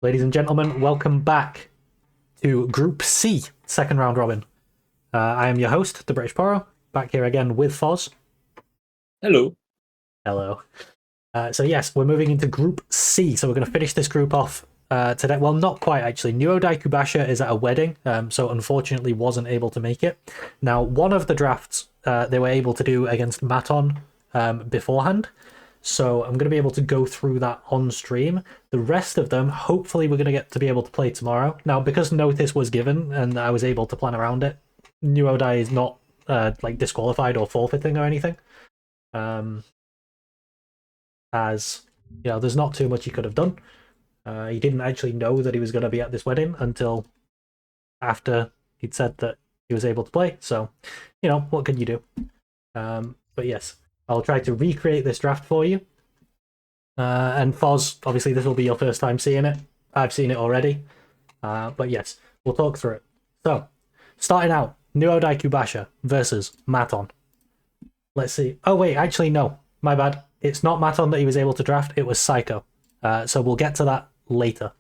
Ladies and gentlemen, welcome back to Group C, second round robin. I am your host, the British Poro, back here again with Foz. Hello. Hello. So yes, we're moving into Group C, so we're going to finish this group off today. Well, not quite, actually. NUODAICUBASHER is at a wedding, so unfortunately wasn't able to make it. Now, one of the drafts they were able to do against Maton beforehand, so I'm going to be able to go through that on stream. The rest of them, hopefully we're going to get to be able to play tomorrow. Now, because notice was given and I was able to plan around it, NUODAI is not like disqualified or forfeiting or anything. As you know, there's not too much he could have done. He didn't actually know that he was going to be at this wedding until after he'd said that he was able to play. So, you know, what can you do? But yes, I'll try to recreate this draft for you. And Foz, obviously this will be your first time seeing it. I've seen it already. But yes, we'll talk through it. So, starting out, NUODAICUBASHER versus Maton. Let's see. Oh wait, actually no. My bad. It's not Maton that he was able to draft, it was Syko. So we'll get to that later.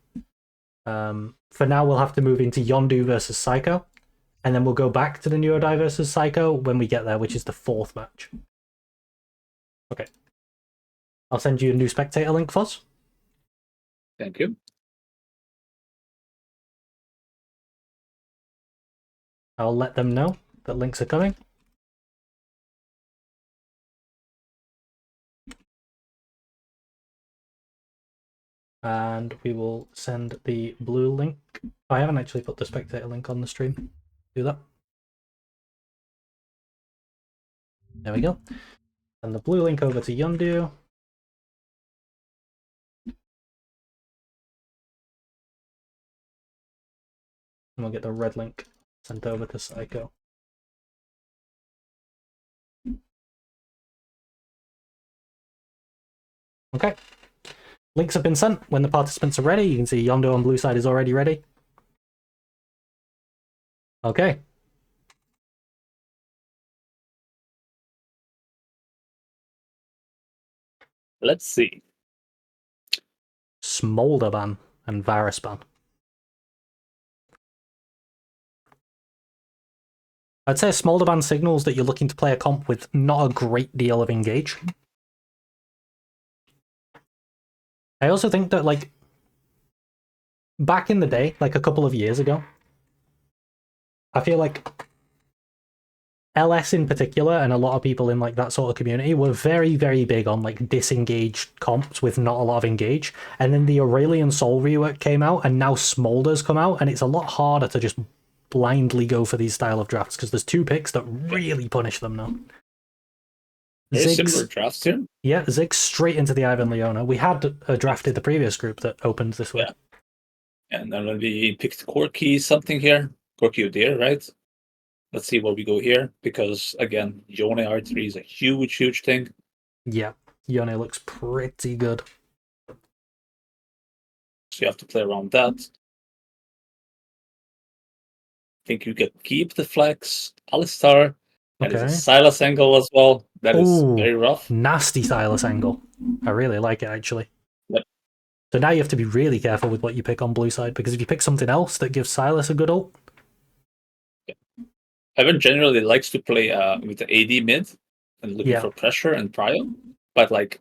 For now, we'll have to move into Yeondu versus Syko. And then we'll go back to the NUODAI versus Syko when we get there, which is the fourth match. Okay. I'll send you a new spectator link, Foz. Thank you. I'll let them know that links are coming. And we will send the blue link. I haven't actually put the spectator link on the stream. Do that. There we go. And the blue link over to Yeondu. And we'll get the red link sent over to Syko. Okay. Links have been sent. When the participants are ready, you can see Yeondu on blue side is already ready. Okay. Let's see. Smolderban and Varusban. I'd say Smolderban signals that you're looking to play a comp with not a great deal of engage. I also think that, like, back in the day, like a couple of years ago, I feel like LS in particular, and a lot of people in like that sort of community, were very, very big on like disengaged comps with not a lot of engage. And then the Aurelian Soul rework came out, and now Smolder's come out, and it's a lot harder to just blindly go for these style of drafts because there's two picks that really punish them now. Very similar drafts here. Yeah, Ziggs straight into the Ivan Leona. We had drafted the previous group that opened this way. Yeah. And then we picked Corki something here. Corki Udyr, right? Let's see where we go here, because again, Yone R3 is a huge, huge thing. Yeah, Yone looks pretty good. So you have to play around that. I think you can keep the flex. Alistar. That is a Silas angle as well. That is very rough. Nasty Silas angle. I really like it, actually. Yep. So now you have to be really careful with what you pick on blue side, because if you pick something else that gives Silas a good ult... Yeah. Evan generally likes to play with the AD mid and looking for pressure and prio. But like,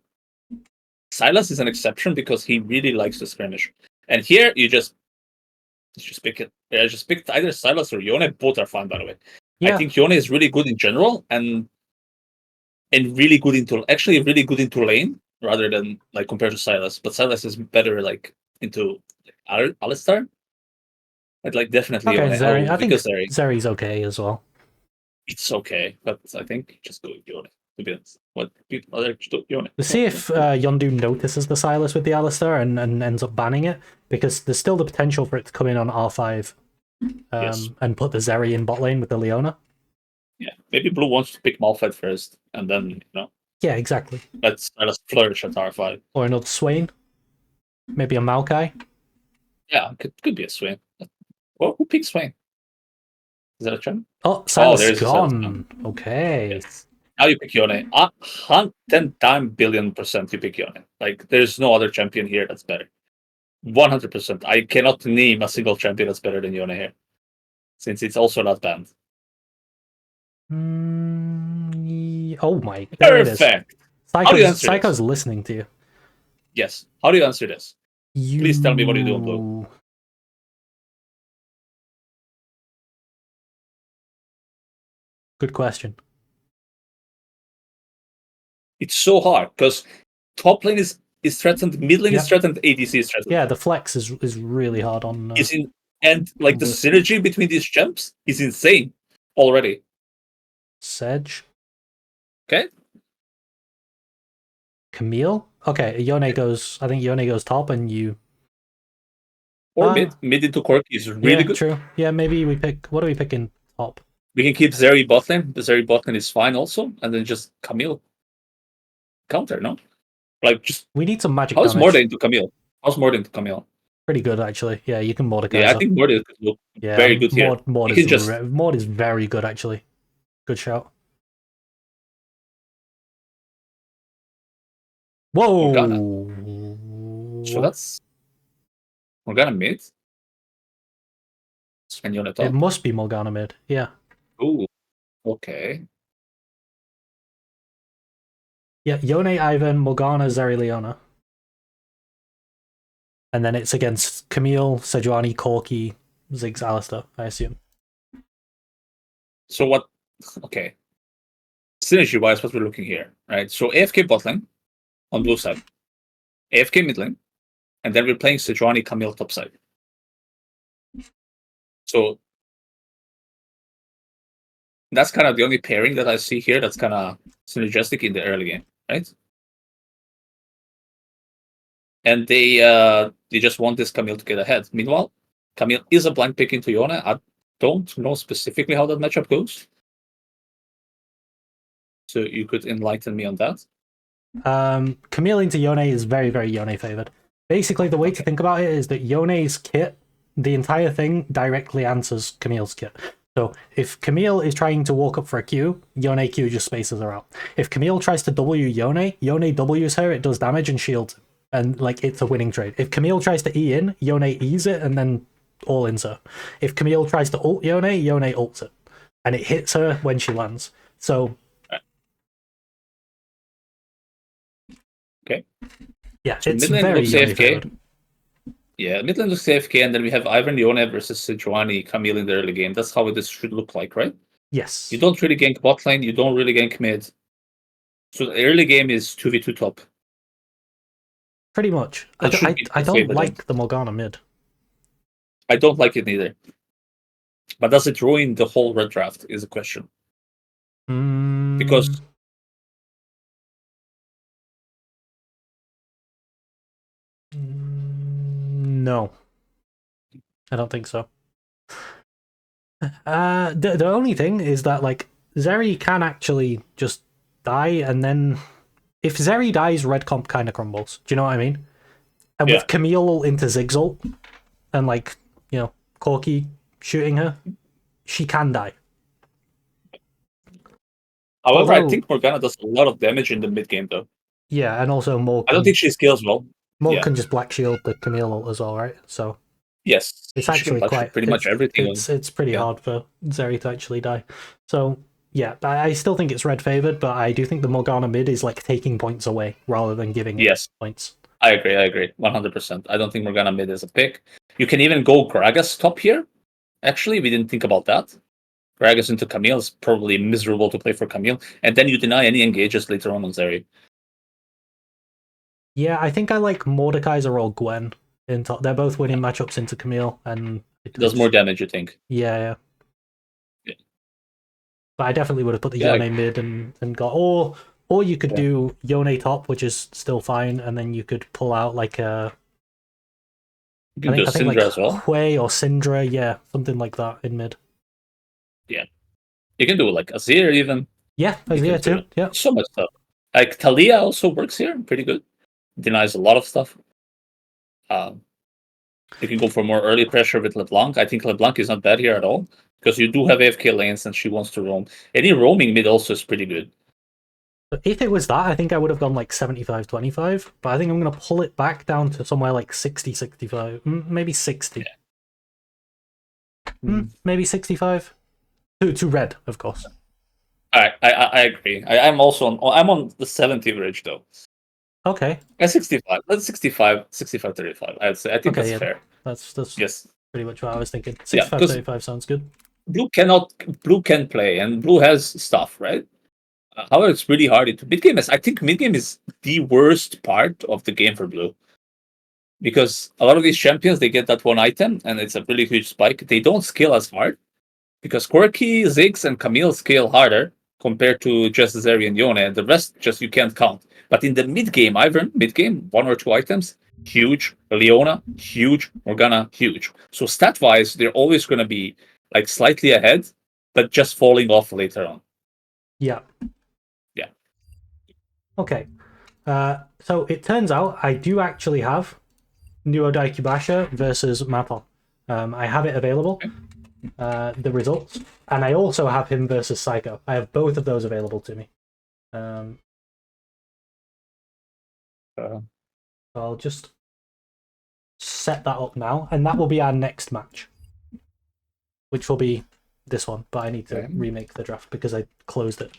Silas is an exception because he really likes to skirmish. And here, you just pick it. I just picked either Silas or Yone. Both are fine, by the way. Yeah. I think Yone is really good in general and really good into lane rather than like compared to Silas. But Silas is better like into Alistar. I'd like definitely Yone. Zeri. I think Zeri. Zeri's okay as well. It's okay, but I think just go with Yone. To be honest, what other Yone? We'll see if Yeondu notices the Silas with the Alistar and ends up banning it, because there's still the potential for it to come in on R5 and put the Zeri in bot lane with the Leona. Yeah, maybe Blue wants to pick Malphite first, and then, Yeah, exactly. Let's flourish at R5. Or another Swain. Maybe a Maokai. Yeah, could be a Swain. Well, who picks Swain? Is that a trend? Oh, Silas gone. Okay. Yes. Now you pick Yone. 10 billion% you pick Yone. Like, there's no other champion here that's better. 100%. I cannot name a single champion that's better than Yone here, since it's also not banned. Oh my, there it is. Perfect. How do you answer Syko's this? listening to you. Yes. How do you answer this? Please tell me what you do on Blue. Good question. It's so hard because top lane is threatened, mid lane is threatened, ADC is threatened. Yeah, the flex is really hard on. And like the synergy between these champs is insane already. Sedge. Okay. Camille. Okay, Yone goes. I think Yone goes top, and you. Or mid into Corki is really good. True. Yeah, maybe we pick. What do we pick in top? We can keep Zeri bot lane. The Zeri bot lane is fine also, and then just Camille counter. No, like just we need some magic. How's Mordin to Camille? How's Mordin to Camille? Pretty good actually. Yeah, you can Mordekaiser. Yeah, I think Mord is very good here. Mord is very good actually. Good shout. Whoa! Morgana. So that's Morgana mid. And Yone top. It must be Morgana mid. Yeah. Ooh. Okay. Yeah, Yone, Ivan, Morgana, Zeri, Leona. And then it's against Camille, Sejuani, Corki, Ziggs, Alistar, I assume. So what? Okay. Synergy-wise, what we're looking here, right? So AFK bot lane on blue side, AFK mid lane, and then we're playing Sejuani, Camille top side. So that's kind of the only pairing that I see here that's kind of synergistic in the early game, right? And they just want this Camille to get ahead. Meanwhile, Camille is a blind pick into Yone. I don't know specifically how that matchup goes. So you could enlighten me on that. Camille into Yone is very, very Yone favored. Basically, the way to think about it is that Yone's kit, the entire thing, directly answers Camille's kit. So if Camille is trying to walk up for a Q, Yone Q just spaces her out. If Camille tries to W Yone, Yone W's her, it does damage and shields. And like it's a winning trade. If Camille tries to E in, Yone E's it and then all ins her. If Camille tries to ult Yone, Yone ults it. And it hits her when she lands. So okay. Yeah, so it's very AFK. Yeah, mid lane looks AFK, and then we have Ivan Yone versus Sejuani, Camille in the early game. That's how this should look like, right? Yes. You don't really gank bot lane, you don't really gank mid. So the early game is 2v2 top. Pretty much. I don't like the Morgana mid. I don't like it neither. But does it ruin the whole red draft is a question. Because no. I don't think so. The only thing is that like Zeri can actually just die, and then if Zeri dies, red comp kind of crumbles. Do you know what I mean? And with Camille into Ziggs ult, and like, you know, Corki shooting her, she can die. However, I think Morgana does a lot of damage in the mid game, though. Yeah, and also Morg. I don't think she scales well. Morg can just black shield the Camille ult as well, right? So yes, it's actually quite pretty much everything. It's pretty hard for Zeri to actually die. So yeah, I still think it's red favored, but I do think the Morgana mid is like taking points away rather than giving points. I agree, 100%. I don't think Morgana mid is a pick. You can even go Gragas top here. Actually, we didn't think about that. Gragas into Camille is probably miserable to play for Camille, and then you deny any engages later on Zeri. Yeah, I think I like Mordekaiser or Gwen in top. They're both winning matchups into Camille, and it does more damage, you think? Yeah. But I definitely would have put the Yone mid and got or you could do Yone top, which is still fine, and then you could pull out like a I think like as well. Hui or Syndra, something like that in mid. Yeah. You can do like Azir even. Yeah, Azir too. Yeah. So much stuff. Like Talia also works here, pretty good. Denies a lot of stuff. You can go for more early pressure with LeBlanc. I think LeBlanc is not bad here at all, because you do have AFK lanes and she wants to roam. Any roaming mid also is pretty good. But if it was that, I think I would have gone like 75-25, but I think I'm going to pull it back down to somewhere like 60-65, maybe 60. Yeah. Maybe 65 to red, of course. I agree. I'm also on the 70 range though. Okay. At 65. That's 65, 35. I'd say. I think Okay, that's fair. That's Yes. pretty much what I was thinking. 65-35 sounds good. Blue can play, and blue has stuff, right? However, it's really hard into mid game. I think mid game is the worst part of the game for blue, because a lot of these champions, they get that one item and it's a really huge spike. They don't scale as hard because Quirky, Ziggs, and Camille scale harder compared to just Zeri and Yone, and the rest just you can't count. But in the mid game, mid game, one or two items, huge. Leona, huge. Morgana, huge. So stat wise, they're always going to be like slightly ahead, but just falling off later on. Yeah. Yeah. Okay. So it turns out I do actually have NUODAICUBASHER versus Maton. I have it available, the results, and I also have him versus Syko. I have both of those available to me. So I'll just set that up now, and that will be our next match, which will be this one, but I need to remake the draft because I closed it.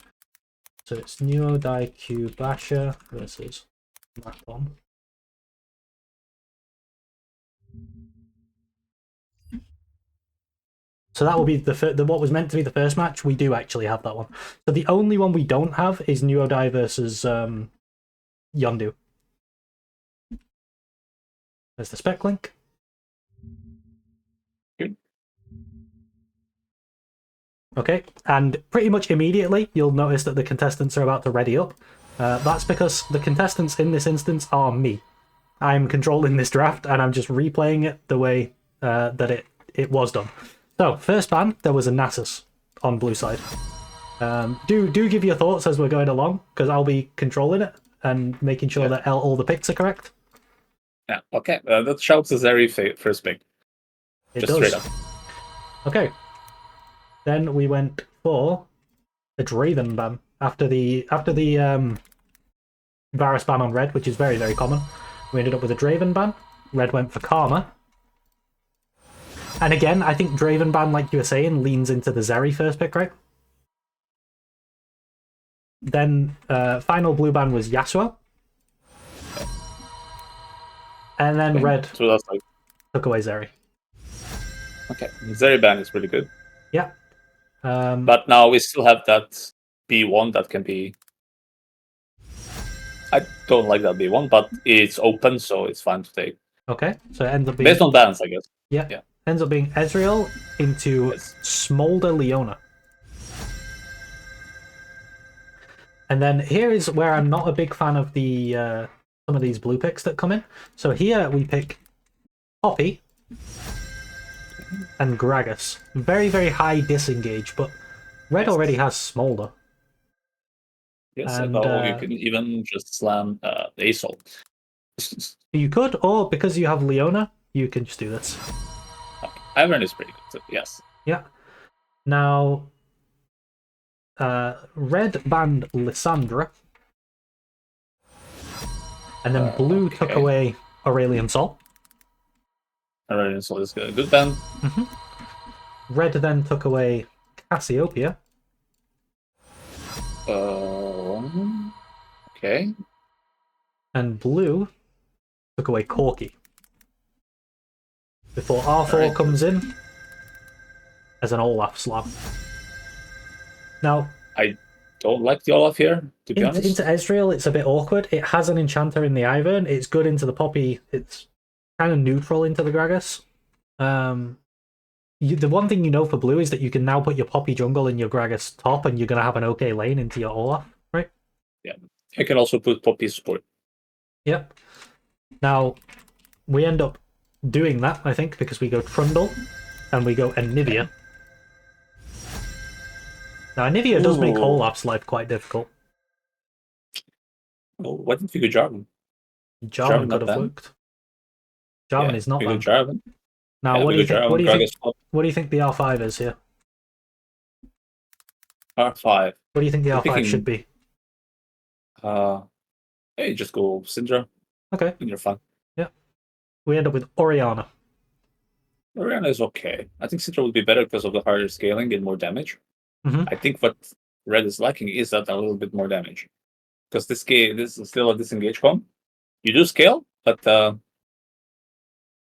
So it's NUODAICUBASHER versus Maton. So that will be the what was meant to be the first match. We do actually have that one. So the only one we don't have is NUODAI versus Yeondu. There's the spec link. Okay, and pretty much immediately you'll notice that the contestants are about to ready up. That's because the contestants in this instance are me. I'm controlling this draft and I'm just replaying it the way that it was done. So, first ban, there was a Nasus on blue side. Do give your thoughts as we're going along, because I'll be controlling it and making sure that all the picks are correct. Yeah, okay. That shouts a Zeri first pick. It just does. Straight up. Okay. Then we went for a Draven ban after the Varus ban on red, which is very, very common. We ended up with a Draven ban. Red went for Karma. And again, I think Draven ban, like you were saying, leans into the Zeri first pick, right? Then final blue ban was Yasuo. And then red so that's like... took away Zeri. Okay, Zeri ban is really good. Yeah. But now we still have that B1 that can be... I don't like that B1, but it's open, so it's fine to take. Okay, so it ends up being... Based on bans, I guess. Yeah. Ends up being Ezreal into Smolder Leona. And then here is where I'm not a big fan of the some of these blue picks that come in. So here we pick Poppy and Gragas. Very, very high disengage, but red already has Smolder. Yes, and you can even just slam Assault. You could, or because you have Leona, you can just do this. Ivern is pretty good, so yes. Yeah. Now, red banned Lissandra. And then blue took away Aurelion Sol. Aurelion Sol is good. Good ban. Red then took away Cassiopeia. Okay. And blue took away Corki. Before R4 comes in as an Olaf slab. Now, I don't like the Olaf here, to be honest. Into Ezreal, it's a bit awkward. It has an enchanter in the Ivern. It's good into the Poppy. It's kind of neutral into the Gragas. The one thing you know for blue is that you can now put your Poppy jungle in your Gragas top, and you're going to have an okay lane into your Olaf, right? Yeah. I can also put Poppy support. Yep. Now, we end up doing that, I think, because we go Trundle and we go Anivia. Now, Anivia does make Olaf's life quite difficult. Oh, why didn't you go Jarvan? Jarvan could have worked. Jarvan is not banned. Jarvan. Now, what do you think? What do you think the R5 is here? R5. What do you think the R5 should be? Hey, just go Syndra. Okay. And you're fine. Yeah. We end up with Orianna. Orianna is okay. I think Syndra would be better because of the harder scaling and more damage. Mm-hmm. I think what Red is lacking is that a little bit more damage. Because this is still a disengage comp. You do scale, but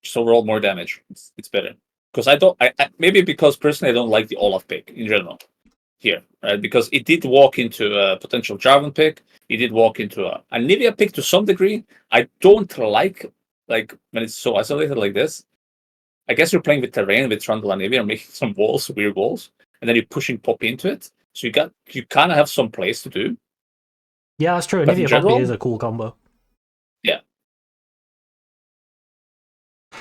just overall more damage. It's better. Because I maybe because personally I don't like the Olaf pick in general here, right? Because it did walk into a potential Jarvan pick. It did walk into a Nivea pick to some degree. I don't like when it's so isolated like this. I guess you're playing with terrain with Trundle and Nivea, making some walls, weird walls, and then you're pushing Poppy into it. So you kind of have some plays to do. Yeah, that's true. But in Nivea Poppy general, is a cool combo. Yeah.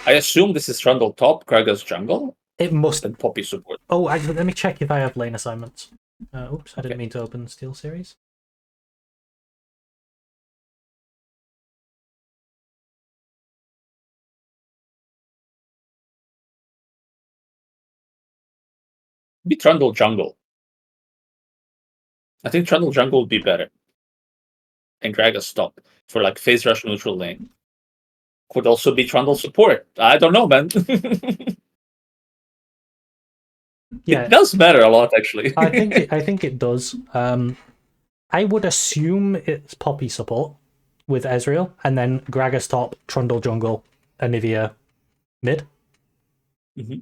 I assume this is Trundle top, Kraga's jungle, It must. and Poppy support. Oh, actually, let me check if I have lane assignments. Oops, I didn't mean to open Steel Series. Be Trundle jungle. I think Trundle jungle would be better. And Kraga's top for like phase rush neutral lane. Could also be Trundle support. I don't know, man. Yeah, it does matter a lot, actually. I think it does. I would assume it's Poppy support with Ezreal, and then Gragas top, Trundle jungle, Anivia mid. Mm-hmm.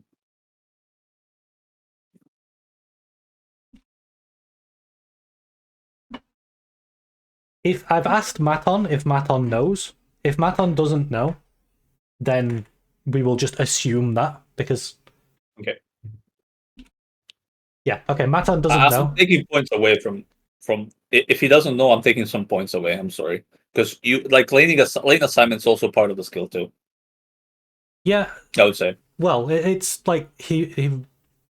If I've asked Maton if Maton knows, if Maton doesn't know, then we will just assume that because. Okay. Yeah. Okay. Maton doesn't know. I'm taking points away from. If he doesn't know, I'm taking some points away. I'm sorry, because you like lane assignment's also part of the skill too. Yeah. I would say. Well, it's like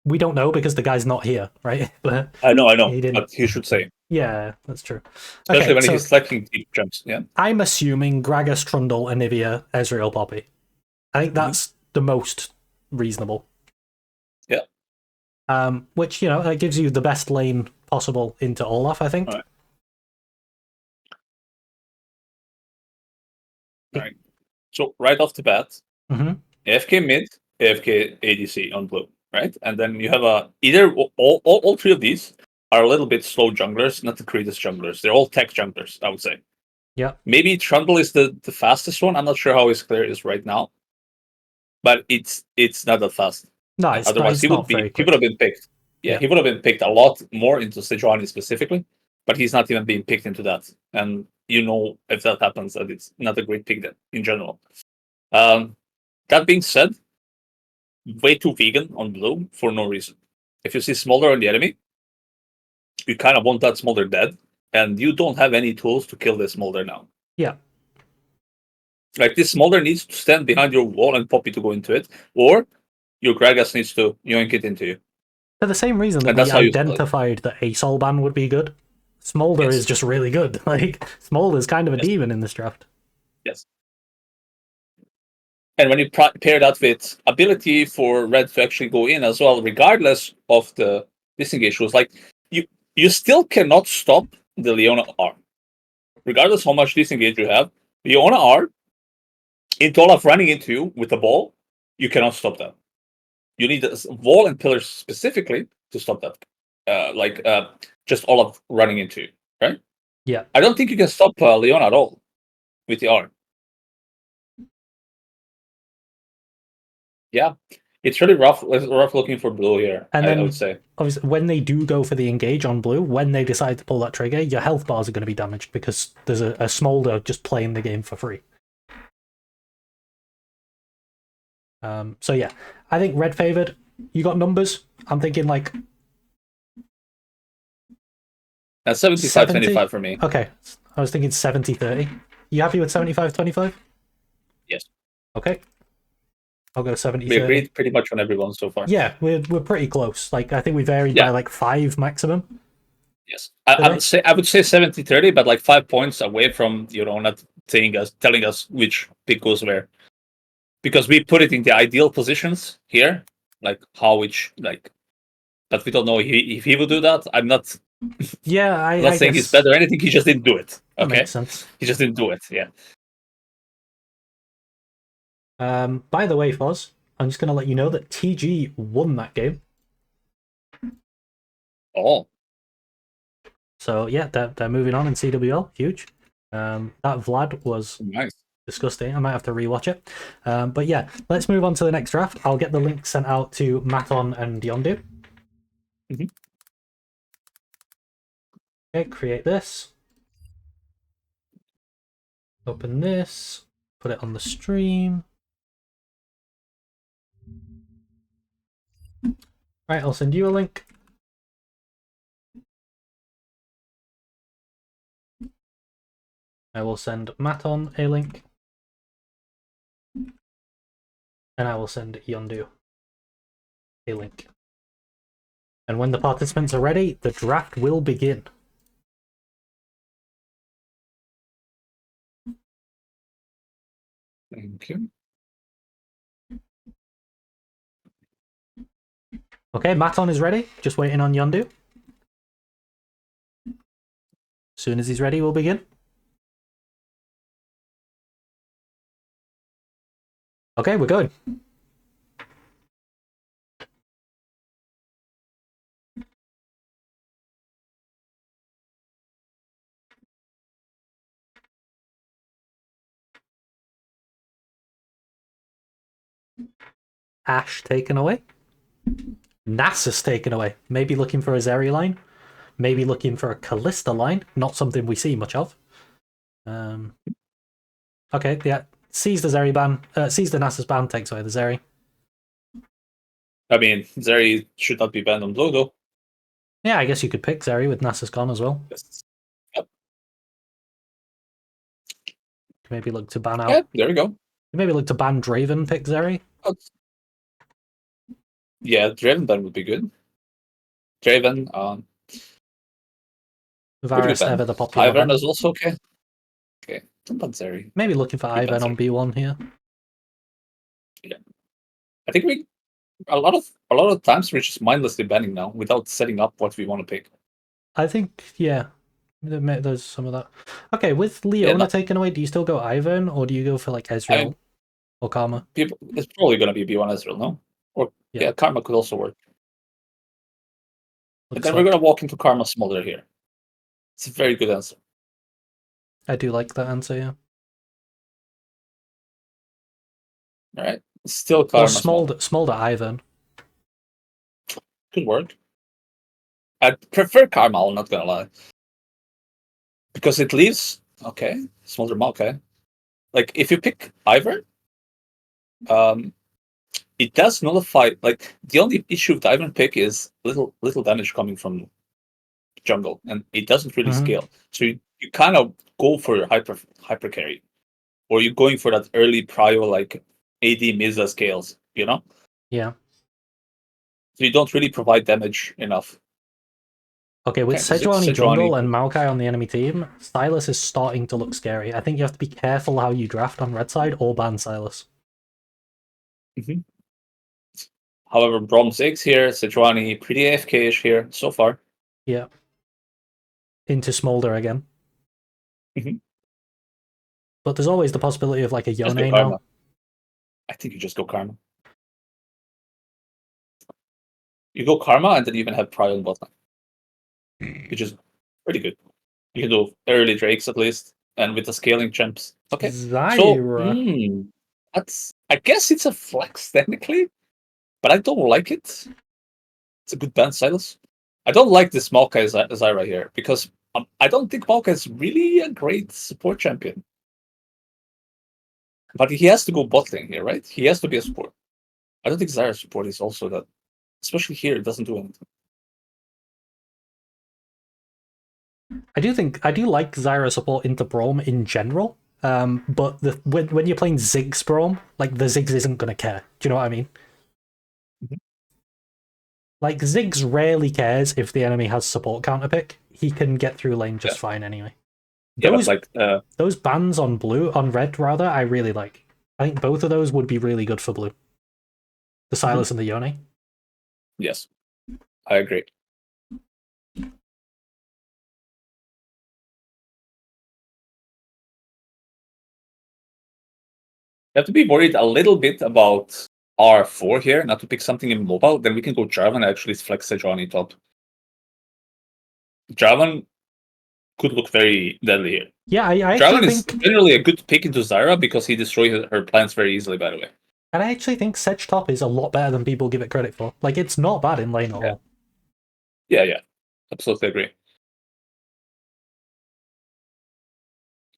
we don't know because the guy's not here, right? But I know, but he should say. Yeah, that's true. Especially when he's selecting deep jumps. Yeah. I'm assuming Gragas, Trundle, Anivia, Ezreal, Poppy. I think that's the most reasonable. Yeah. Which that gives you the best lane possible into Olaf, I think. All right. So right off the bat, AFK mid, AFK ADC on blue, right? And then you have either all three of these are a little bit slow junglers, not the greatest junglers. They're all tech junglers, I would say. Yeah. Maybe Trundle is the fastest one. I'm not sure how his clear is right now, but it's not that fast. No, otherwise he would have been picked. Yeah, he would have been picked a lot more into Sejuani specifically, but he's not even being picked into that. And if that happens, that it's not a great pick then in general. That being said, way too vegan on blue for no reason. If you see Smolder on the enemy, you kind of want that Smolder dead, and you don't have any tools to kill this Smolder now. Yeah. Like this Smolder needs to stand behind your wall and Poppy to go into it, or your Gragas needs to yoink it into you. For the same reason that we identified that a Soul Ban would be good, Smolder is just really good. Like Smolder's kind of a demon in this draft. Yes. And when you pair that with ability for Red to actually go in as well, regardless of the disengage rules, like you still cannot stop the Leona R. Regardless how much disengage you have, Leona R, in Olaf running into you with the ball, you cannot stop that. You need a wall and pillars specifically to stop that. Just Olaf running into you, right? Yeah. I don't think you can stop Leona at all with the R. Yeah, it's really rough looking for blue here, and then, I would say. Obviously, when they do go for the engage on blue, when they decide to pull that trigger, your health bars are going to be damaged because there's a Smolder just playing the game for free. So yeah, I think red favored. You got numbers? I'm thinking like... That's 75-25 for me. Okay, I was thinking 70-30. You happy with 75-25? Yes. Okay. I'll go 70-30. We agreed pretty much on everyone so far. Yeah, we're pretty close. Like I think we varied by like 5 maximum. Yes, I would say 70-30, but like 5 points away from not telling us which pick goes where, because we put it in the ideal positions here, like but we don't know if he will do that. I'm not Yeah, I'm not I saying guess he's better or anything. He just didn't do it. that Okay, makes sense. he just didn't do it. Yeah. By the way, Foz, I'm just gonna let you know that TG won that game. Oh, So yeah, they're moving on in CWL. Huge. That Vlad was nice. disgusting. I might have to rewatch it. But yeah, let's move on to the next draft. I'll get the link sent out to Maton and Yeondu. Mhm. Okay, create this. Open this. Put it on the stream. Right, I'll send you a link. I will send Maton a link. And I will send Yeondu a link. And when the participants are ready, the draft will begin. Thank you. Okay, Maton is ready. Just waiting on Yeondu. As soon as he's ready, we'll begin. Okay, we're going. Ash taken away. Nasus taken away. Maybe looking for a Zeri line. Maybe looking for a Callista line. Not something we see much of. Okay, yeah. Sees the Zeri ban. Sees the Nasus ban, takes away the Zeri. I mean, Zeri should not be banned on Blue, though. Yeah, I guess you could pick Zeri with Nasus gone as well. Yes. Yep. Maybe look to ban out. Yeah, there we go. Maybe look to ban Draven, pick Zeri. Oh. Yeah, Draven ban would be good. Draven, Varus ever the popular Ivern ban. is also okay. Okay, don't ban Zeri. Maybe looking for Ivern on B1 here. Yeah, I think a lot of times we're just mindlessly banning now without setting up what we want to pick. I think, yeah, there's some of that. Okay, with Leona taken away, do you still go Ivern or do you go for like Ezreal or Karma? It's probably going to be B1 Ezreal, no? Or yeah, Karma could also work. And then we're going to walk into Karma Smolder here. It's a very good answer. I do like that answer, yeah. All right, still Karma Smolder Ivern. Could work. I prefer Karma, I'm not going to lie. Because it leaves, okay, Smolder okay. Like, if you pick Ivern, it does nullify, like, the only issue with the Ivern pick is little damage coming from jungle, and it doesn't really scale. So you kind of go for your hyper carry, or you're going for that early prio like AD Misa scales, you know? Yeah. So you don't really provide damage enough. Okay, with Sejuani jungle and Maokai on the enemy team, Sylas is starting to look scary. I think you have to be careful how you draft on red side or ban Sylas. However, Brom 6 here, Sejuani pretty AFK-ish here so far. Yeah. Into Smolder again. But there's always the possibility of like a Yone now. I think you just go Karma. You go Karma and then you even have Prio in bottom, which is pretty good. You can do early Drakes at least, and with the scaling champs. Okay. Zyra. That's, I guess it's a flex technically, but I don't like it. It's a good ban, Silas. I don't like this Maokai Zyra here because I don't think Maokai is really a great support champion. But he has to go bot lane here, right? He has to be a support. I don't think Zyra support is also that, especially here, it doesn't do anything. I do like Zyra support into Braum in general. But when you're playing Ziggs Braum, like the Ziggs isn't gonna care. Do you know what I mean? Like Ziggs rarely cares if the enemy has support counter pick. He can get through lane just fine anyway. Those bans on red rather, I really like. I think both of those would be really good for blue. The Sylas and the Yone. Yes, I agree. have to be worried a little bit about R4 here, not to pick something in mobile. Then we can go Jarvan and actually flex Sejuani top. Jarvan could look very deadly here. Yeah, I Jarvan actually is think generally a good pick into Zyra because he destroys her plants very easily, by the way. and I actually think Sedge top is a lot better than people give it credit for. Like, it's not bad in lane at all. Yeah. Absolutely agree.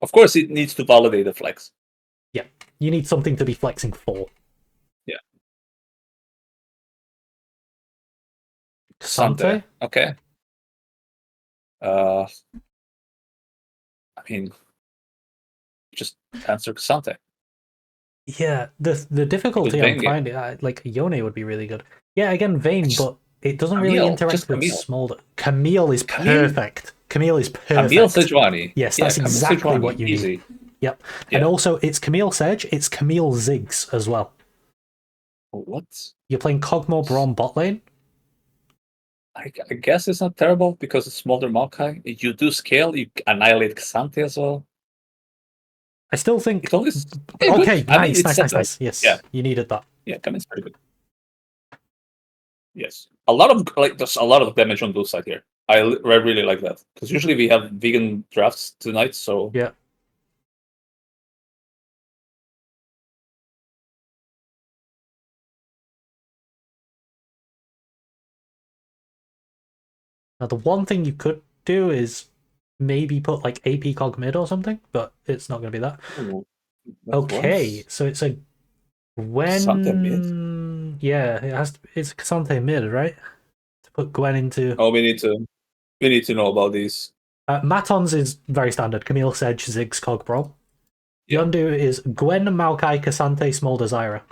Of course, it needs to validate the flex. Yeah, you need something to be flexing for. Yeah. Sante? Okay. I mean, just answer Sante. Yeah, the difficulty I'm finding, like Yone would be really good. Yeah, again, Vayne, but it doesn't really interact with Smolder. Camille is perfect. Camille is perfect. Camille Sejuani. Yes, that's exactly what you need. Yep. Yeah. And also, it's Camille Sedge, it's Camille Ziggs as well. What? You're playing Kog'Maw Braum bot lane? I guess it's not terrible because it's Smolder Maokai. You do scale, you annihilate Xante as well. I still think. Okay, nice. Yes, yeah. You needed that. Yeah, Camille's pretty good. Yes, there's a lot of damage on blue side here. I really like that because usually we have vegan drafts tonight. So yeah. Now the one thing you could do is maybe put like AP Cog mid or something, but it's not going to be that. Ooh, okay, so it's a Gwen mid. Yeah, it has to. It's a Cassante mid, right? To put Gwen into. Oh, we need to know about these. Maton's is very standard. Camille Sedge, Ziggs, Cog Braum. Yeondu is Gwen, Maokai, Cassante, Smolder, Zyra.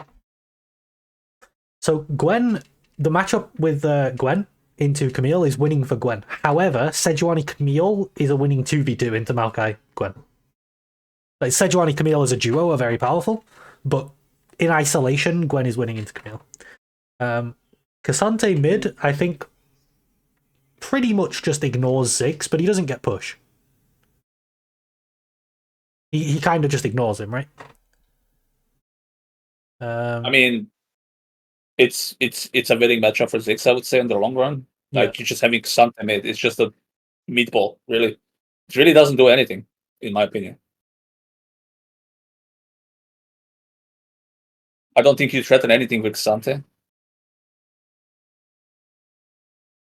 So Gwen, the matchup with Gwen into Camille is winning for Gwen. However, Sejuani Camille is a winning 2v2 into Maokai Gwen. Like Sejuani Camille as a duo are very powerful, but in isolation, Gwen is winning into Camille. Cassante mid, I think, pretty much just ignores Ziggs, but he doesn't get push. He kind of just ignores him, right? I mean, it's a winning matchup for Ziggs, I would say, in the long run. Like, you're just having Cassante mid. It's just a meatball, really. It really doesn't do anything, in my opinion. I don't think you threaten anything with Cassante.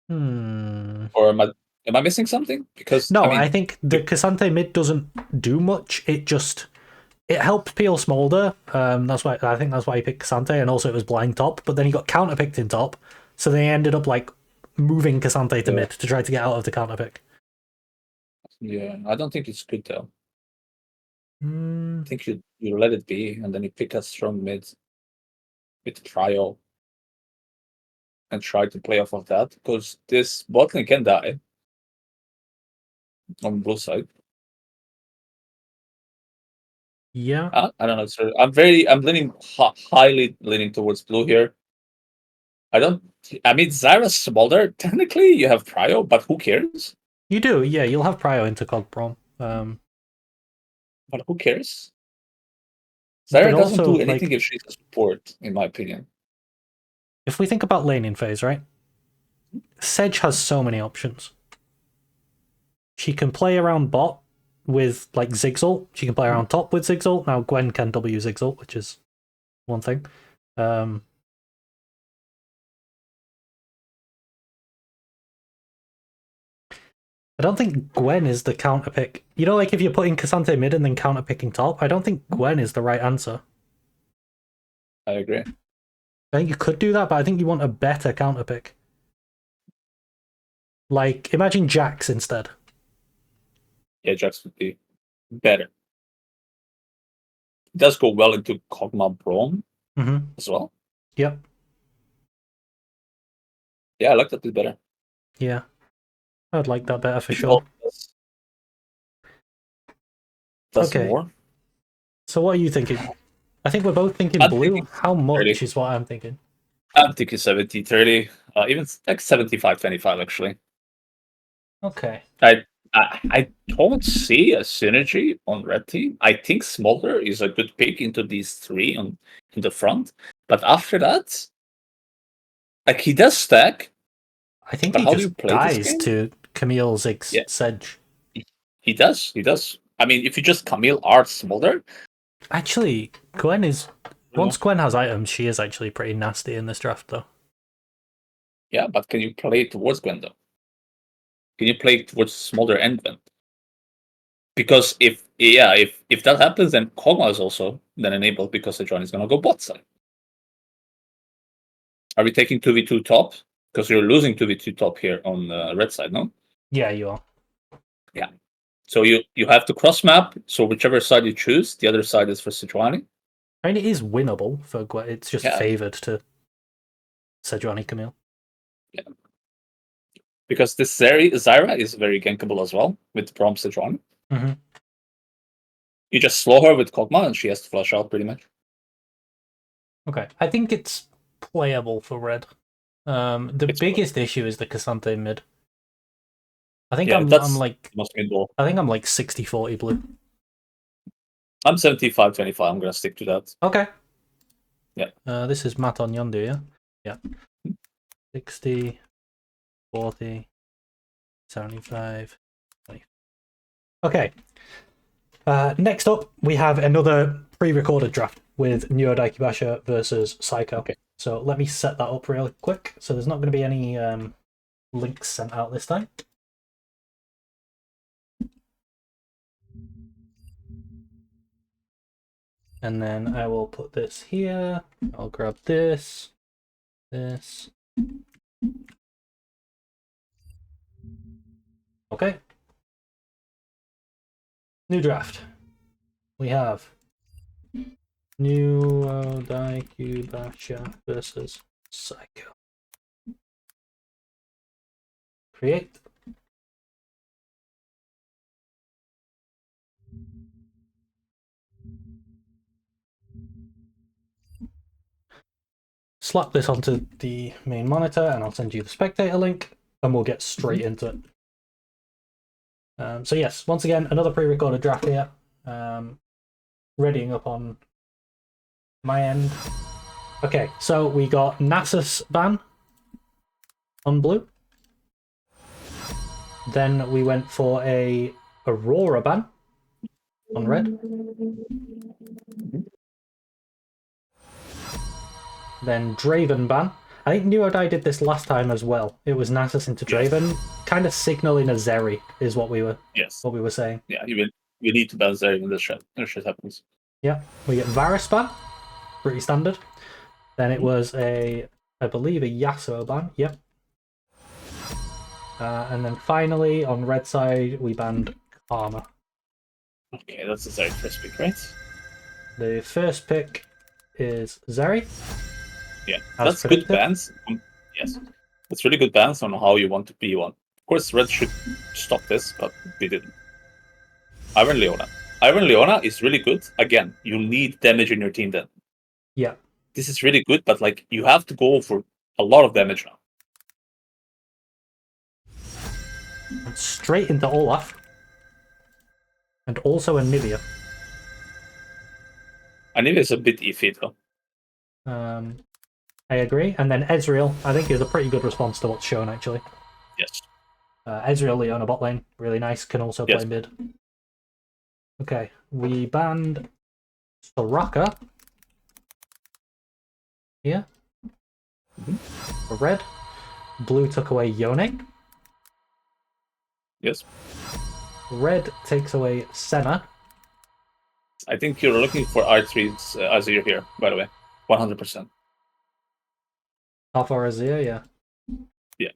Or am I missing something? Because no, I think the Cassante mid doesn't do much. It helped peel Smolder. That's why I think that's why he picked Cassante, and also it was blind top. But then he got counterpicked in top, so they ended up like moving Cassante to mid to try to get out of the counterpick. Yeah, I don't think it's good though. I think you let it be, and then you pick a strong mid with Trio and try to play off of that, because this bot lane can die on blue side. Yeah, I don't know. So I'm leaning highly leaning towards blue here. I mean, Zyra's Smolder. Technically, you have Prio, but who cares? You do, yeah. You'll have Prio into Cog Braum. But who cares? Zyra doesn't do anything if she's a support, in my opinion. If we think about laning phase, right? Sedge has so many options. She can play around bot with like Ziggs. She can play around top with Ziggs. Now Gwen can W Ziggs, which is one thing. I don't think Gwen is the counter pick. You know, like if you're putting Cassante mid and then counter picking top, I don't think Gwen is the right answer. I agree. I think you could do that, but I think you want a better counter pick. Like, imagine Jax instead. Yeah, Jax would be better. It does go well into Kog'Maw Braum as well. Yep. Yeah, I like that bit better. Yeah. I'd like that better for sure. Does more. So what are you thinking? I think we're both thinking blue. How much 30. Is what I'm thinking? I'm thinking 70-30. Even like 75-25, actually. Okay. I I don't see a synergy on red team. I think Smolder is a good pick into these three in the front, but after that, like he does stack. I think But he how do you just play this dies game? to Camille Zig's Yeah. Sedge. He does. He does. I mean, if you just Camille Art Smolder. Actually, Gwen is. Once Gwen has items, she is actually pretty nasty in this draft, though. Yeah, but can you play towards Gwen though? Can you play towards Smolder and Gwen? Because if that happens, then Kog'Maw is also then enabled because the Sejuani is gonna go bot side. Are we taking 2v2 top? Because you're losing 2v2 top here on the red side, no? Yeah, you are. Yeah. So you have to cross map. So whichever side you choose, the other side is for Sejuani. I mean, it is winnable for Gwen. It's just favored to Sejuani Camille. Yeah. Because this Zyra is very gankable as well with Braum Sejuani. Mm-hmm. You just slow her with Kog'Maw and she has to flush out pretty much. Okay, I think it's playable for red. The biggest issue is the Cassante mid. I think I'm like 60-40 blue. I'm 75-25. I'm gonna stick to that. Okay. Yeah. This is Maton Yeondu, yeah? Yeah. 60, 40, 75, 20. Okay. Next up, we have another pre-recorded draft with NUODAICUBASHER versus Syko. Okay. So let me set that up real quick. So there's not going to be any links sent out this time. And then I will put this here. I'll grab this. Okay. New draft. We have NUODAICUBASHER versus Syko. Create. Slap this onto the main monitor and I'll send you the spectator link and we'll get straight into it. So yes, once again, another pre-recorded draft here. Readying up on my end. Okay, so we got Nasus ban on blue. Then we went for a Aurora ban on red. Then Draven ban. I think NUODAI did this last time as well. It was Nasus into Draven, kind of signaling a Zeri is what we were saying. Yeah, you need to ban Zeri when this shit happens. Yeah, we get Varus ban, pretty standard. Then it was I believe a Yasuo ban. Yep. And then finally on red side we banned Karma. Okay, that's the Zeri first pick, right? The first pick is Zeri. Yeah, that's good bans. Yes, that's really good bans on how you want to be one. Of course, red should stop this, but they didn't. Iron Leona is really good. Again, you need damage in your team then. Yeah. This is really good, but like you have to go for a lot of damage now. And straight into Olaf. And also Anivia. Anivia is a bit iffy though. I agree. And then Ezreal, I think, is a pretty good response to what's shown, actually. Yes. Ezreal, Leona bot lane, really nice, can also play mid. Okay, we banned Soraka. Here. For red. Blue took away Yone. Yes. Red takes away Senna. I think you're looking for R3's Azir here, by the way. 100%. Half our Azir, yeah. Yeah.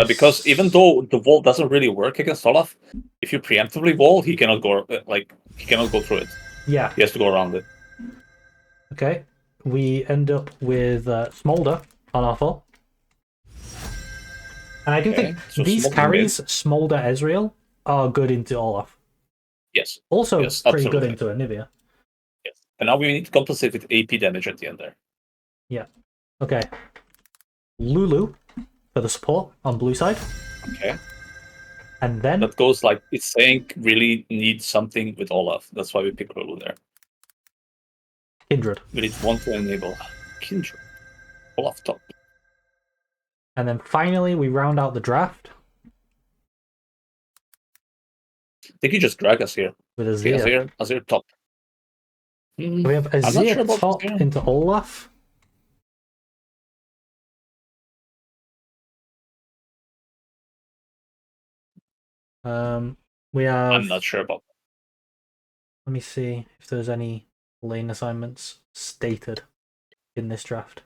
Because even though the wall doesn't really work against Olaf, if you preemptively wall, he cannot go through it. Yeah. He has to go around it. Okay. We end up with Smolder on our full. And I do think these carries, Smolder, Ezreal, are good into Olaf. Yes. Also yes, pretty absolutely. good into Anivia. Yes. And now we need to compensate with AP damage at the end there. Yeah. Okay. Lulu for the support on blue side. Okay. And then that goes like it's saying really need something with Olaf. That's why we pick Lulu there. Kindred. We need one to enable Kindred. Olaf top. And then finally we round out the draft I think you just drag us here. with Azir. Okay, Azir top. We have Azir top into Olaf. We have. I'm not sure about. Let me see if there's any lane assignments stated in this draft.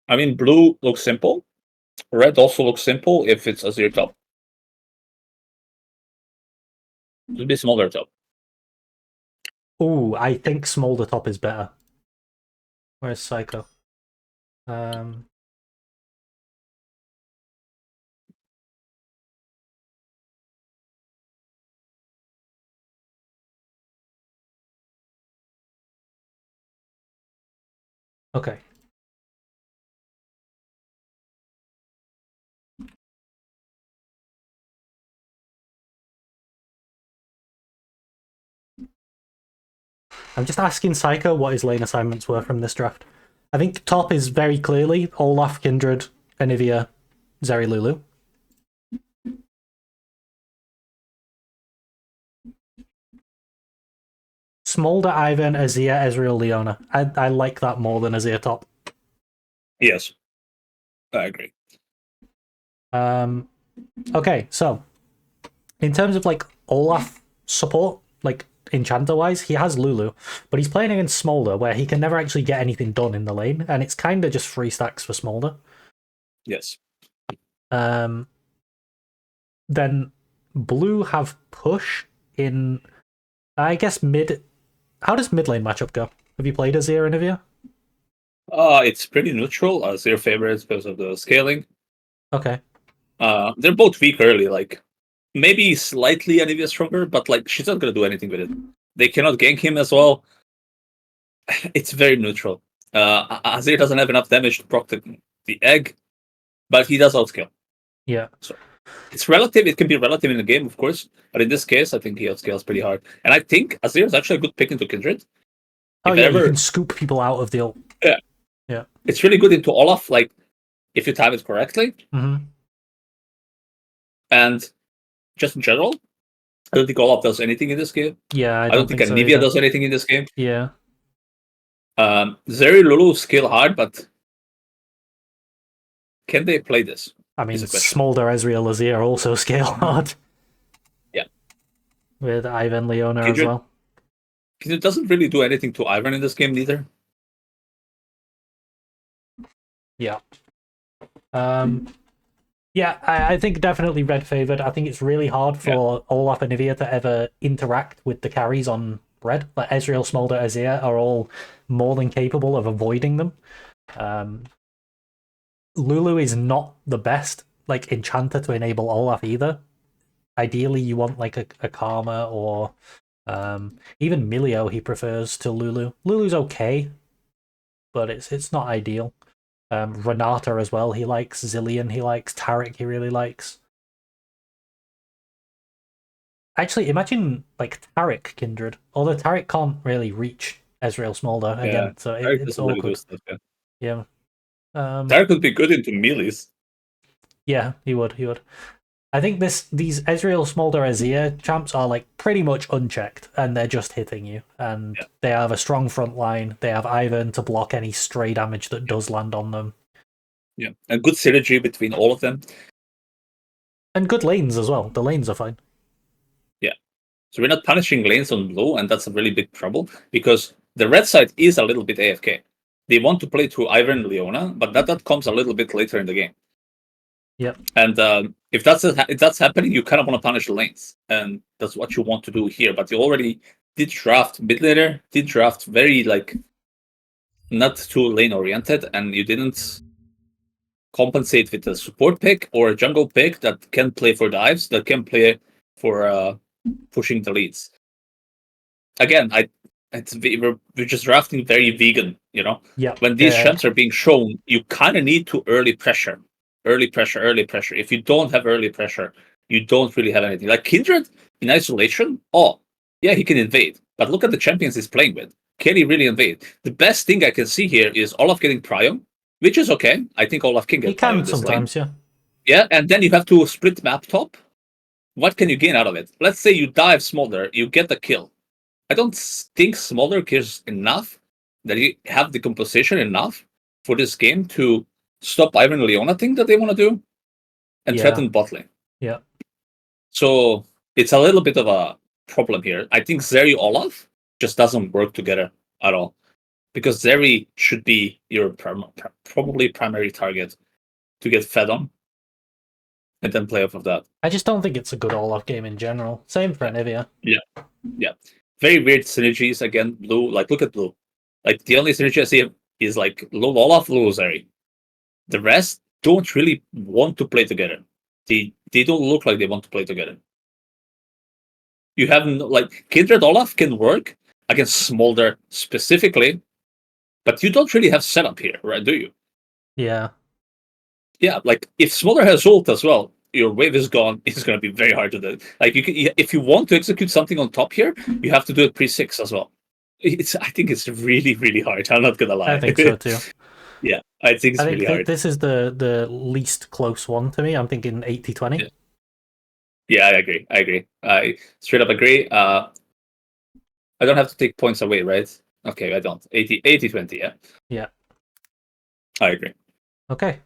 I mean, blue looks simple. Red also looks simple if it's Azir top. It'll be Smolder top. Ooh, I think Smolder top is better. Where's Syko? Okay. I'm just asking Syko what his lane assignments were from this draft. I think top is very clearly Olaf, Kindred, Anivia, Zeri, Lulu. Smolder, Ivan, Azir, Ezreal, Leona. I like that more than Azir top. Yes, I agree. Okay, so in terms of like Olaf support, like enchanter wise, he has Lulu, but he's playing against Smolder where he can never actually get anything done in the lane, and it's kind of just 3 stacks for Smolder. Yes. Then blue have push in, I guess, mid. How does mid lane matchup go? Have you played Azir and Anivia? It's pretty neutral. Azir favorites because of the scaling. Okay. They're both weak early. Like maybe slightly Anivia stronger, but like she's not gonna do anything with it. They cannot gank him as well. It's very neutral. Azir doesn't have enough damage to proc the egg, but he does outscale. Yeah. So it's relative. It can be relative in the game, of course, but in this case, I think he outscales pretty hard. And I think Azir is actually a good pick into Kindred. Oh yeah, you can scoop people out of the ult. Yeah. Yeah. It's really good into Olaf, like if you time it correctly. Mm-hmm. And just in general, I don't think Olaf does anything in this game. Yeah, I don't think Anivia does anything in this game. Yeah. Zeri, Lulu scale hard, but can they play this? I mean, Smolder, Ezreal, Azir also scale hard. Yeah. With Ivan, Leona as well. It doesn't really do anything to Ivan in this game neither. Yeah. Yeah, I think definitely red favored. I think it's really hard for Olaf and Anivia to ever interact with the carries on red. Like Ezreal, Smolder, Azir are all more than capable of avoiding them. Lulu is not the best like enchanter to enable Olaf either. Ideally, you want like a Karma or even Milio he prefers to Lulu. Lulu's okay, but it's not ideal. Renata as well, he likes. Zillion he likes. Taric he really likes. Actually, imagine like Taric Kindred. Although Taric can't really reach Ezreal Smolder again, so it's awkward. Really stuff, yeah. Taric would be good into melees. Yeah, he would. I think these Ezreal, Smolder, Azir champs are like pretty much unchecked, and they're just hitting you. And they have a strong front line. They have Ivan to block any stray damage that does land on them. Yeah, and good synergy between all of them. And good lanes as well. The lanes are fine. Yeah, so we're not punishing lanes on blue, and that's a really big trouble because the red side is a little bit AFK. They want to play through Ivan and Leona, but that comes a little bit later in the game. Yep. And if that's happening, you kind of want to punish the lanes, and that's what you want to do here. But you already did draft mid laner, did draft very like not too lane oriented, and you didn't compensate with a support pick or a jungle pick that can play for dives, that can play for pushing the leads. Again, we're just drafting very vegan, you know. Yeah. When these champs are being shown, you kind of need to early pressure. If you don't have early pressure, you don't really have anything. Like Kindred in isolation, oh, yeah, he can invade. But look at the champions he's playing with. Can he really invade? The best thing I can see here is Olaf getting Prio, which is okay. I think Olaf can get He Prio can in this lane. sometimes, yeah. Yeah, and then you have to split map top. What can you gain out of it? Let's say you dive Smolder, you get the kill. I don't think Smolder cares enough that you have the composition enough for this game to stop Ivan and Leona thing that they want to do and threaten bot lane. Yeah. So it's a little bit of a problem here. I think Zeri Olaf just doesn't work together at all. Because Zeri should be your probably primary target to get fed on and then play off of that. I just don't think it's a good Olaf game in general. Same for Anivia. Yeah. Very weird synergies again. Blue, like look at Blue. Like the only synergy I see is like low Olaf, low Zeri. The rest don't really want to play together. They don't look like they want to play together. You have like Kindred Olaf can work against Smolder specifically, but you don't really have setup here, right? Do you? Yeah. Yeah, like if Smolder has ult as well, your wave is gone. It's going to be very hard to do. Like you can, if you want to execute something on top here, you have to do it pre-6 as well. I think it's really, really hard. I'm not gonna lie. I think so too. Yeah, I think it's really hard. This is the least close one to me. I'm thinking 80-20. Yeah, I agree. I straight up agree. I don't have to take points away, right? Okay, I don't. 80-20, yeah. Yeah. I agree. Okay.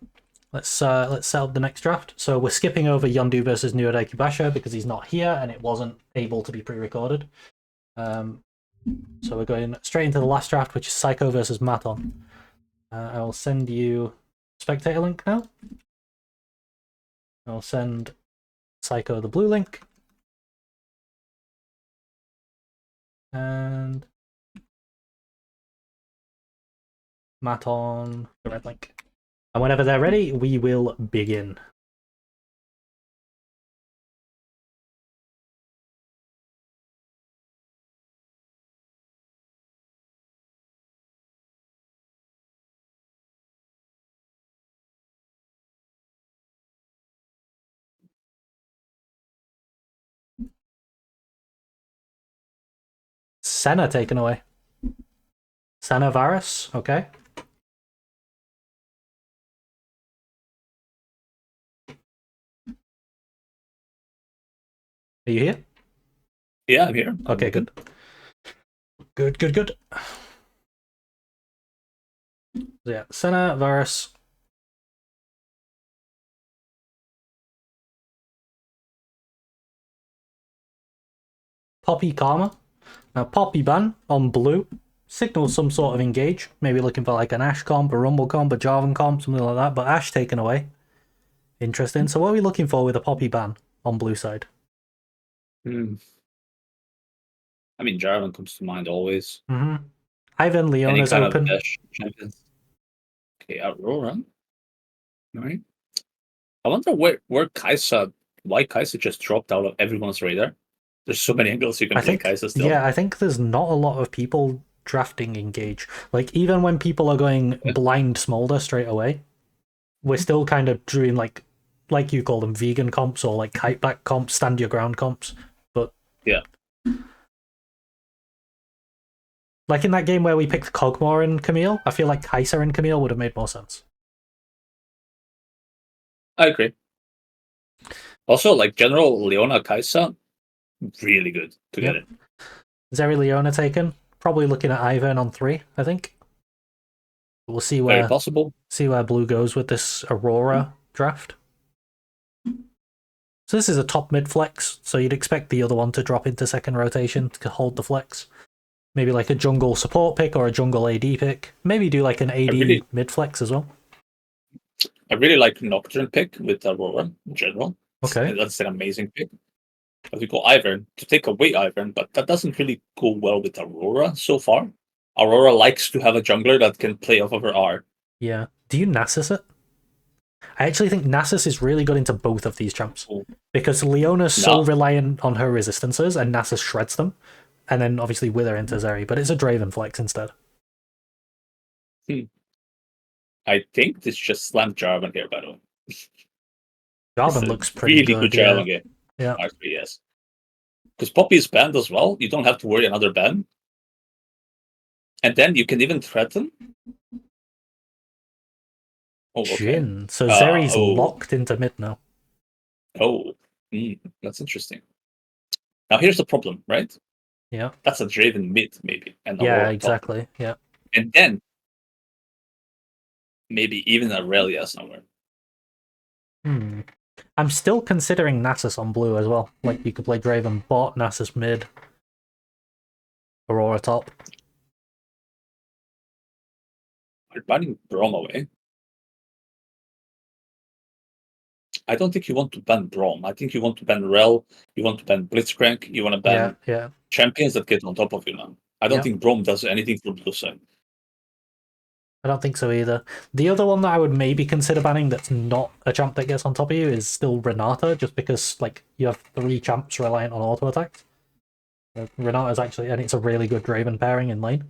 Let's set up the next draft. So we're skipping over Yeondu versus NUODAICUBASHER because he's not here and it wasn't able to be pre-recorded. So we're going straight into the last draft, which is Syko versus Maton. I will send you spectator link now. I'll send Syko the blue link. And Maton the red link. And whenever they're ready, we will begin. Senna taken away. Senna Varus, okay. Are you here? Yeah, I'm here. Okay, good. Good. So yeah, Senna Varus. Poppy Karma. Now, Poppy ban on blue signals some sort of engage. Maybe looking for like an Ashe comp, a Rumble comp, a Jarvan comp, something like that. But Ashe taken away. Interesting. So what are we looking for with a Poppy ban on blue side? I mean, Jarvan comes to mind always. Ivan Leona's open. Okay, Aurora. All right. I wonder why Kai'Sa just dropped out of everyone's radar. There's so many angles you can play Kai'Sa still. Yeah, I think there's not a lot of people drafting Engage. Like, even when people are going blind Smolder straight away, we're still kind of doing, like you call them, vegan comps or, like, kite back comps, stand your ground comps. But yeah. Like, in that game where we picked Kog'Maw and Camille, I feel like Kai'Sa and Camille would have made more sense. I agree. Also, like, general Leona Kai'Sa, really good together. Zeri Leona taken. Probably looking at Ivern on 3, I think. We'll see where very possible. See where blue goes with this Aurora draft. So this is a top mid flex, so you'd expect the other one to drop into second rotation to hold the flex. Maybe like a jungle support pick or a jungle AD pick. Maybe do like an AD mid flex as well. I really like Nocturne pick with Aurora in general. Okay. That's an amazing pick. As we go Ivern, to take away Ivern, but that doesn't really go well with Aurora so far. Aurora likes to have a jungler that can play off of her R. Yeah. Do you Nasus it? I actually think Nasus is really good into both of these champs. Because Leona's so reliant on her resistances and Nasus shreds them. And then obviously Wither into Zeri, but it's a Draven flex instead. I think this just slammed Jarvan here, by the way. Jarvan looks pretty really good. Jarvan game. Yeah. Actually, yes. Because Poppy is banned as well. You don't have to worry another ban. And then you can even threaten. Oh, okay. Jin. So Zeri's oh, locked into mid now. oh, that's interesting. Now here's the problem, right? Yeah. That's a Draven mid, maybe, and Yeah, Aurora top. exactly. Yeah. And then maybe even Aurelia somewhere. I'm still considering Nasus on blue as well. Like, you could play Draven bot, Nasus mid, Aurora top. We're banning Braum away. I don't think you want to ban Braum. I think you want to ban Rel, you want to ban Blitzcrank, you want to ban champions that get on top of you now. I don't think Braum does anything for blue side. I don't think so either. The other one that I would maybe consider banning that's not a champ that gets on top of you is still Renata, just because like you have 3 champs reliant on auto attacks. Renata's actually, and it's a really good Draven pairing in lane.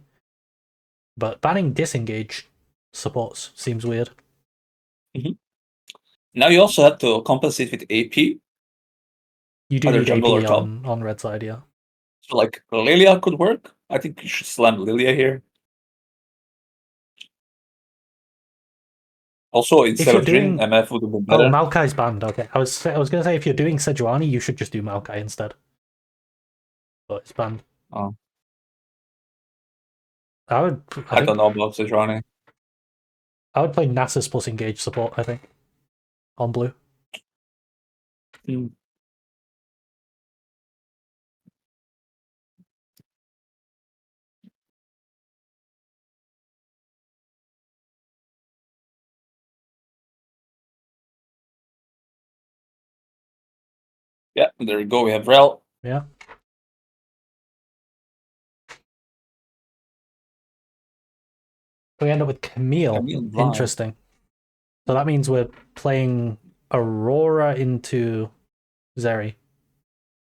But banning disengage supports seems weird. Now you also have to compensate with AP. You do need AP on red side, yeah. So like Lilia could work. I think you should slam Lilia here. Also, instead of Jin, MF would have been better. Oh, Maokai's banned. Okay, I was gonna say if you're doing Sejuani, you should just do Maokai instead. But it's banned. Oh. I don't know about Sejuani. I would play Nasus plus engage support, I think, on blue. Yeah, there we go. We have Rel. Yeah. We end up with Camille. Interesting. So that means we're playing Aurora into Zeri.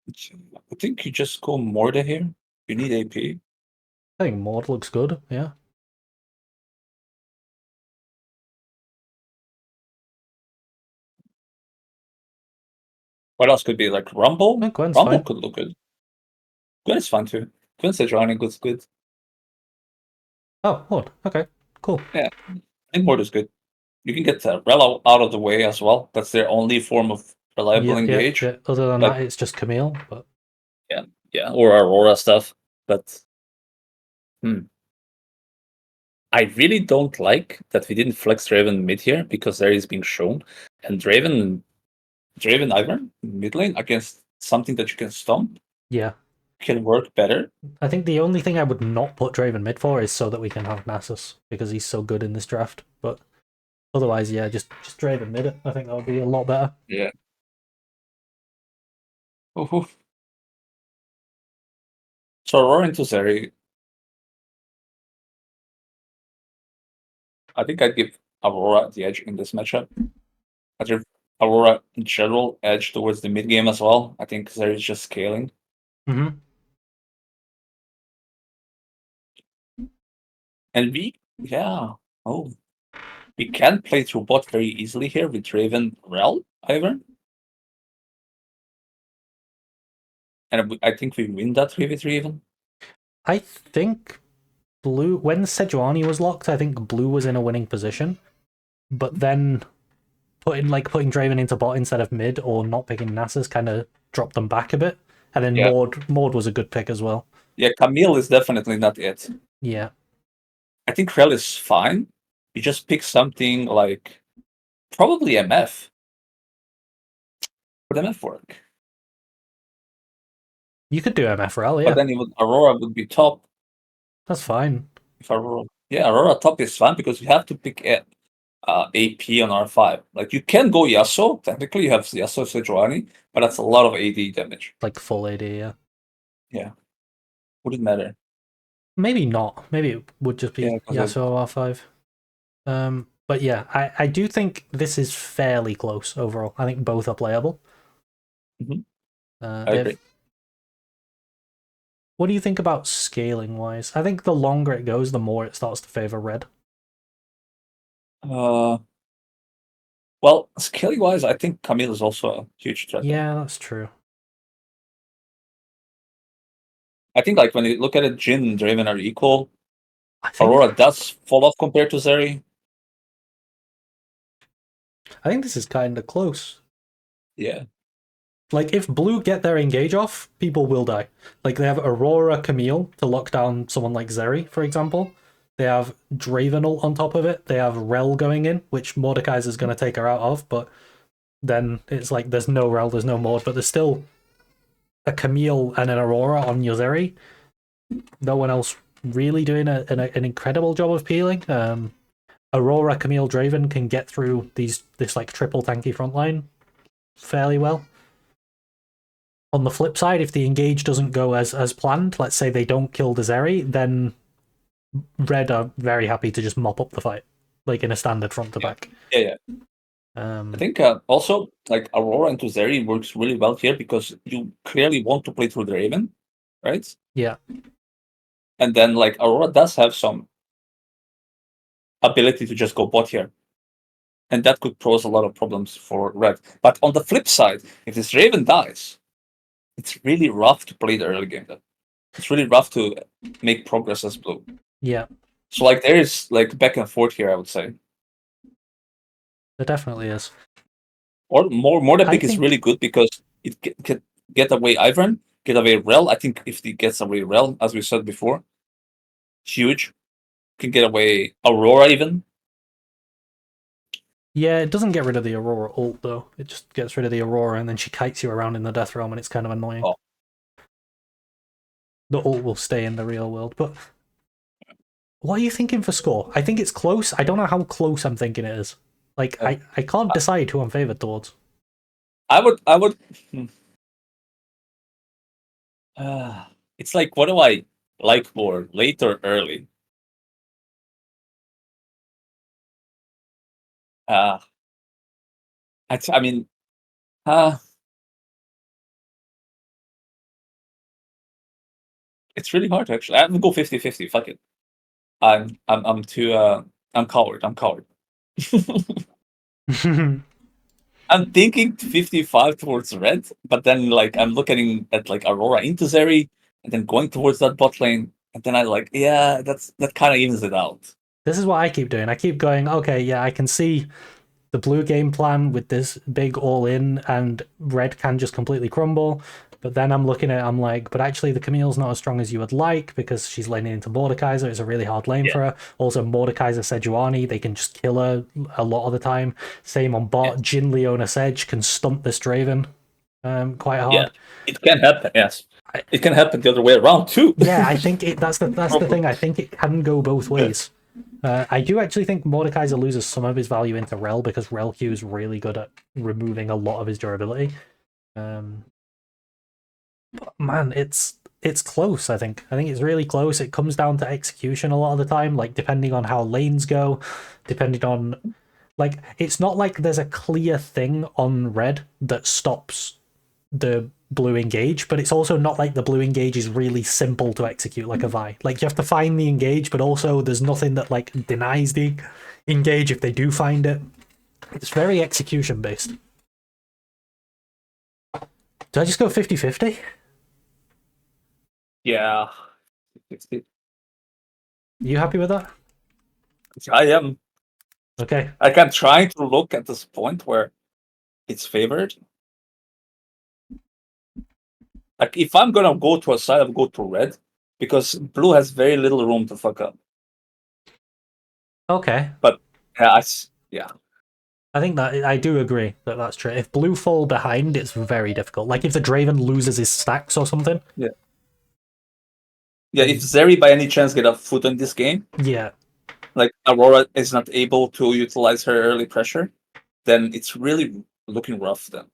I think you just go Morda here. You need AP. I think Mord looks good, yeah. What else could be? Like Rumble? Gwen's Rumble fine. could look good. Gwen is fine too. Gwen Sejuani looks good. Oh, Mord. Okay, cool. Yeah, I think Mord is good. You can get Rel out of the way as well. That's their only form of reliable engage. Yeah. Other than that, it's just Camille. But yeah, or Aurora stuff. But I really don't like that we didn't flex Draven mid here because there is being shown, and Draven Ivern mid lane against something that you can stomp. Yeah, can work better. I think the only thing I would not put Draven mid for is so that we can have Nasus because he's so good in this draft. But otherwise, yeah, just Draven mid. I think that would be a lot better. Yeah. So Aurora into Zeri. I think I'd give Aurora the edge in this matchup. I'd give Aurora in general edge towards the mid game as well. I think Zeri is just scaling. Mm-hmm. And we can play through bot very easily here with Draven Rel, Ivern. And I think we win that 3v3 even. I think blue, when Sejuani was locked, I think blue was in a winning position. But then putting Draven into bot instead of mid or not picking Nasus kind of dropped them back a bit. And then Maud was a good pick as well. Yeah, Camille is definitely not it. Yeah. I think Rel is fine. You just pick something like probably MF. Would MF work? You could do MF Rel, yeah. But then Aurora would be top. That's fine. If Aurora top is fine because you have to pick AP on R5. Like you can go Yasuo. Technically, you have Yasuo Sejuani, but that's a lot of AD damage. Like full AD, yeah. Yeah. Wouldn't matter. Maybe not. Maybe it would just be Yasuo R5. But yeah, I do think this is fairly close overall. I think both are playable. I agree. What do you think about scaling wise? I think the longer it goes, the more it starts to favor red. Well, scaling wise, I think Camille is also a huge threat. Yeah, that's true. I think like when you look at it, Jin and Draven are equal. think, Aurora does fall off compared to Zeri. I think this is kind of close. Yeah. Like, if blue get their engage off, people will die. Like, they have Aurora Camille to lock down someone like Zeri, for example. They have Dravenel on top of it. They have Rel going in, which Mordekaiser's going to take her out of, but then it's like there's no Rel, there's no Mord, but there's still a Camille and an Aurora on your Zeri. No one else really doing an incredible job of peeling. Aurora, Camille, Draven can get through this like triple tanky frontline fairly well. On the flip side, if the engage doesn't go as planned, let's say they don't kill the Zeri, then Red are very happy to just mop up the fight, like in a standard front to back. Yeah. I think also like Aurora into Zeri works really well here because you clearly want to play through the Raven, right? Yeah. And then like Aurora does have some ability to just go bot here. And that could pose a lot of problems for Red. But on the flip side, if this Raven dies, it's really rough to play the early game then. It's really rough to make progress as blue. Yeah. So like there is like back and forth here, I would say. There definitely is. Or more than big is really good because it can get away Ivern, get away Rel. I think if he gets away Rel, as we said before, huge. Can get away Aurora even. Yeah, it doesn't get rid of the Aurora ult though. It just gets rid of the Aurora and then she kites you around in the Death Realm and it's kind of annoying. Oh. The ult will stay in the real world, but what are you thinking for score? I think it's close. I don't know how close I'm thinking it is. Like, I can't decide who I'm favored towards. I would. It's like, what do I like more, late or early? I mean, it's really hard actually. I would go 50-50. Fuck it. I'm coward. I'm coward. I'm thinking 55 towards red, but then like I'm looking at like Aurora into Zeri, and then going towards that bot lane, and then I like, yeah, that kind of evens it out. This is what I keep doing. I keep going, okay, yeah, I can see the blue game plan with this big all-in, and red can just completely crumble. But then I'm looking at it, I'm like, but actually the Camille's not as strong as you would like because she's laning into Mordekaiser. It's a really hard lane for her. Also, Mordekaiser Sejuani, they can just kill her a lot of the time. Same on bot. Jin Leona Sedge can stump this Draven quite hard. Yeah, it can happen, yes. It can happen the other way around too. Yeah, I think that's the thing. I think it can go both ways. I do actually think Mordekaiser loses some of his value into Rel because Rel Q is really good at removing a lot of his durability. But man, it's close. I think it's really close. It comes down to execution a lot of the time, like depending on how lanes go, depending on like it's not like there's a clear thing on red that stops the blue engage, but it's also not like the blue engage is really simple to execute like a Vi. Like you have to find the engage, but also there's nothing that like denies the engage if they do find it. It's very execution based. Do I just go 50-50? Yeah. You happy with that? I am. Okay. Like I'm trying to look at this point where it's favored. Like if I'm gonna go to a side, I'll go to red because blue has very little room to fuck up. Okay. But yeah. I think that I do agree that that's true. If blue fall behind, it's very difficult. Like if the Draven loses his stacks or something. Yeah. Yeah, if Zeri by any chance get a foot in this game, yeah, like Aurora is not able to utilize her early pressure, then it's really looking rough then.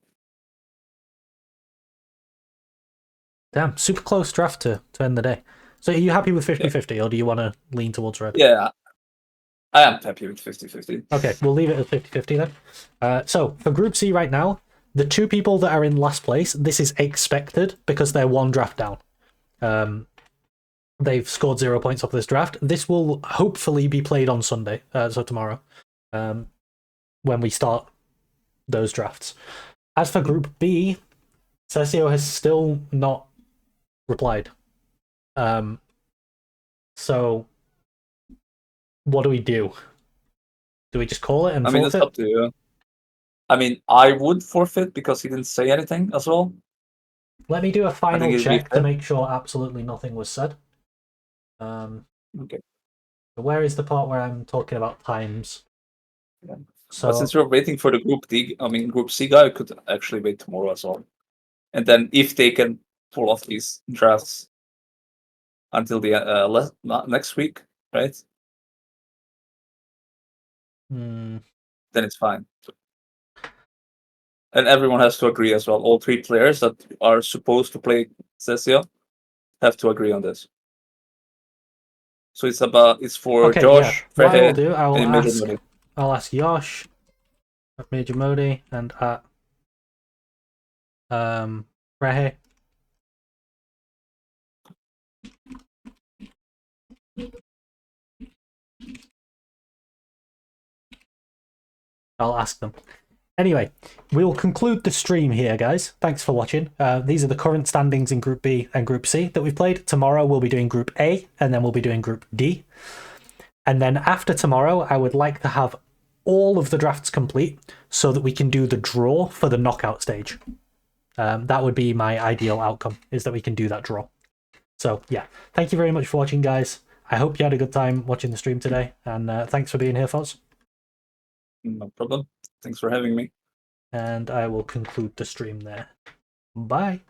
Damn, super close draft to end the day. So are you happy with 50-50 or do you want to lean towards red? Yeah, I am happy with 50-50. Okay, we'll leave it at 50-50 then. So for Group C right now, the two people that are in last place, this is expected because they're one draft down. They've scored 0 points off this draft. This will hopefully be played on Sunday, so tomorrow, when we start those drafts. As for Group B, Cesio has still not replied. So what do we do? Do we just call it and I mean, it's forfeit? up to you. I mean, I would forfeit because he didn't say anything as well. Let me do a I think final it'd be check to fair. make sure absolutely nothing was said. Okay. Where is the part where I'm talking about times? Yeah. But So since we're waiting for the Group D, I mean, Group C guy could actually wait tomorrow as well. And then if they can pull off these drafts until the next week, right? hmm, Then it's fine. And everyone has to agree as well. All three players that are supposed to play Cecia have to agree on this. So it's for okay, yeah. Josh, What I will Frehe, do, and Major Money. I'll ask Yosh at Major Modi and at Rehe. I'll ask them. Anyway, we'll conclude the stream here, guys. Thanks for watching. These are the current standings in Group B and Group C that we've played. Tomorrow we'll be doing Group A, and then we'll be doing Group D. And then after tomorrow, I would like to have all of the drafts complete so that we can do the draw for the knockout stage. That would be my ideal outcome, is that we can do that draw. So, yeah. Thank you very much for watching, guys. I hope you had a good time watching the stream today, and thanks for being here, Foz. No problem. Thanks for having me. And I will conclude the stream there. Bye.